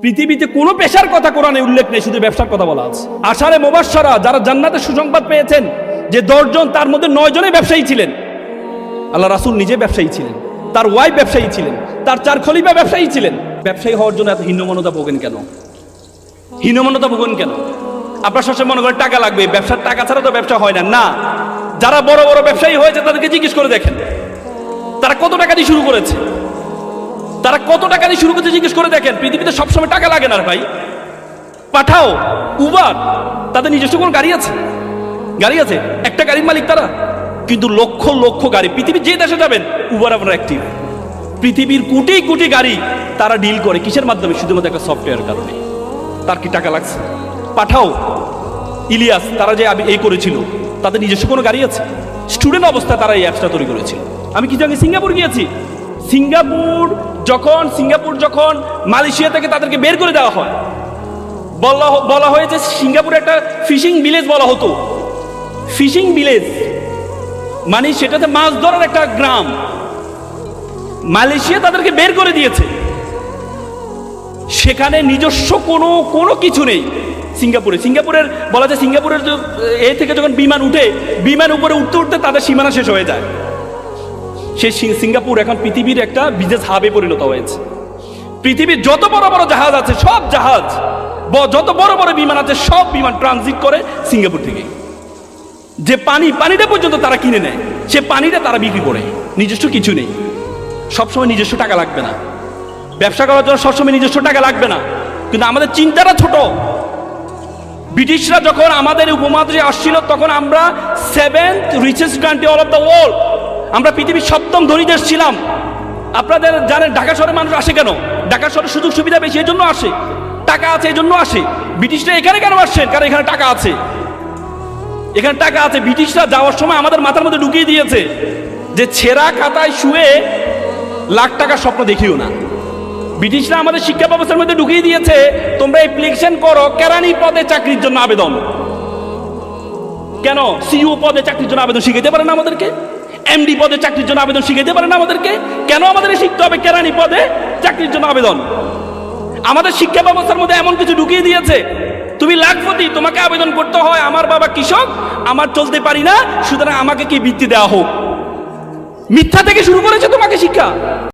পৃথিবীতে কোনো পেশার কথা কোরআনে উল্লেখ নেই, শুধু ব্যবসার কথা বলা আছে। আশারে মুবাশশারা যারা জান্নাতের সুসংবাদ পেয়েছেন, যে 10 জন তার মধ্যে 9 জনই ব্যবসায়ী ছিলেন। আল্লাহ রাসূল নিজে ব্যবসায়ী ছিলেন, তার ওয়াইফ ব্যবসায়ী ছিলেন, তার 4 খলিফা ব্যবসায়ী ছিলেন। ব্যবসায়ী হওয়ার জন্য এত হীনমন্যতা ভোগেন কেন? হীনমন্যতা ভোগেন কেন? আপনার সবসময় মনে করেন টাকা লাগবে, ব্যবসার টাকা ছাড়া তো ব্যবসা হয় না। না, যারা বড় বড় ব্যবসায়ী হয়েছে তাদেরকে জিজ্ঞেস করে দেখেন তারা কত টাকা দিয়ে শুরু করেছে। তারা কত টাকা দিয়ে শুরু করতে জিজ্ঞেস করে দেখেন। পৃথিবীতে সবসময় টাকা লাগে না ভাই। পাঠাও, উবার, তাদের নিজস্ব কোনো গাড়ি আছে? গাড়ি আছে, একটা গাড়ির মালিক তারা, কিন্তু লক্ষ লক্ষ গাড়ি। পৃথিবীর যে দেশে যাবেন উবার আপনার অ্যাক্টিভ। পৃথিবীর কোটি কোটি গাড়ি তারা ডিল করে কিসের মাধ্যমে? শুধুমাত্র একটা সফটওয়্যার কারণে। তার কি টাকা লাগছে? পাঠাও, ইলিয়াস, তারা যে এই করেছিল, তাদের নিজস্ব কোনো গাড়ি আছে? স্টুডেন্ট অবস্থায় তারা এই অ্যাপসটা তৈরি করেছিল। আমি কিছু আগে সিঙ্গাপুর গিয়েছি। সিঙ্গাপুর যখন মালয়েশিয়া থেকে তাদেরকে বের করে দেওয়া হয়, বলা হয়েছে সিঙ্গাপুরে একটা ফিশিং ভিলেজ বলা হতো। ফিশিং ভিলেজ মানে সেটাতে মাছ ধরার একটা গ্রাম। মালয়েশিয়া তাদেরকে বের করে দিয়েছে, সেখানে নিজস্ব কোনো কিছু নেই। সিঙ্গাপুরের বলা যায়, সিঙ্গাপুরের এ থেকে যখন বিমান উঠে, বিমান উপরে উঠতে উঠতে তাদের সীমানা শেষ হয়ে যায়। সেই সিঙ্গাপুর এখন পৃথিবীর একটা বিজনেস হাবে পরিণত হয়েছে। পৃথিবীর যত বড় বড় জাহাজ আছে, সব জাহাজ, যত বড় বড় বিমান আছে, সব বিমান ট্রানজিট করে সিঙ্গাপুর থেকে। যে পানিটা পর্যন্ত তারা কিনে নেয়, সে পানিটা তারা বিক্রি করে। নিজস্ব কিছু নেই। সবসময় নিজস্ব টাকা লাগবে না, ব্যবসা করার জন্য সবসময় নিজস্ব টাকা লাগবে না, কিন্তু আমাদের চিন্তাটা ছোট। ব্রিটিশরা যখন আমাদের উপমহাদেশে আসছিল, তখন আমরা 7th richest country all of the world, আমরা পৃথিবীর 7ম ধনী দেশ ছিলাম। আপনাদের জানেন ঢাকা শহরে মানুষ আসে কেন? ঢাকা শহরে সুযোগ সুবিধা বেশি, এই জন্য আসে। টাকা আছে, এই জন্য আসে। ব্রিটিশরা এখানে কেন আসছেন? কারণ এখানে টাকা আছে। এখানে টাকা আছে। ব্রিটিশরা যাওয়ার সময় আমাদের মাথার মধ্যে ঢুকিয়ে দিয়েছে যে ছেঁড়া খাতায় শুয়ে লাখ টাকার স্বপ্ন দেখিও না। ব্রিটিশরা আমাদের শিক্ষা ব্যবস্থার মধ্যে ঢুকিয়ে দিয়েছে, তোমরা অ্যাপ্লিকেশন করো কেরানি পদে চাকরির জন্য আবেদন। কেন? সিইও পদে চাকরির জন্য আবেদন শিখাইতে পারে না আমাদেরকে? এমডি পদে চাকরির জন্য আবেদন শিখাইতে পারে না আমাদেরকে? কেন আমাদের শিখতে হবে কেরানি পদে চাকরির জন্য আবেদন? আমাদের শিক্ষা ব্যবস্থার মধ্যে এমন কিছু ঢুকিয়ে দিয়েছে, তুমি লাখপতি, তোমাকে আবেদন করতে হয় আমার বাবা কৃষক, আমার চলতে পারি না, সুতরাং আমাকে কি বৃত্তি দেওয়া হোক। মিথ্যা থেকে শুরু করেছে তোমাকে শিক্ষা।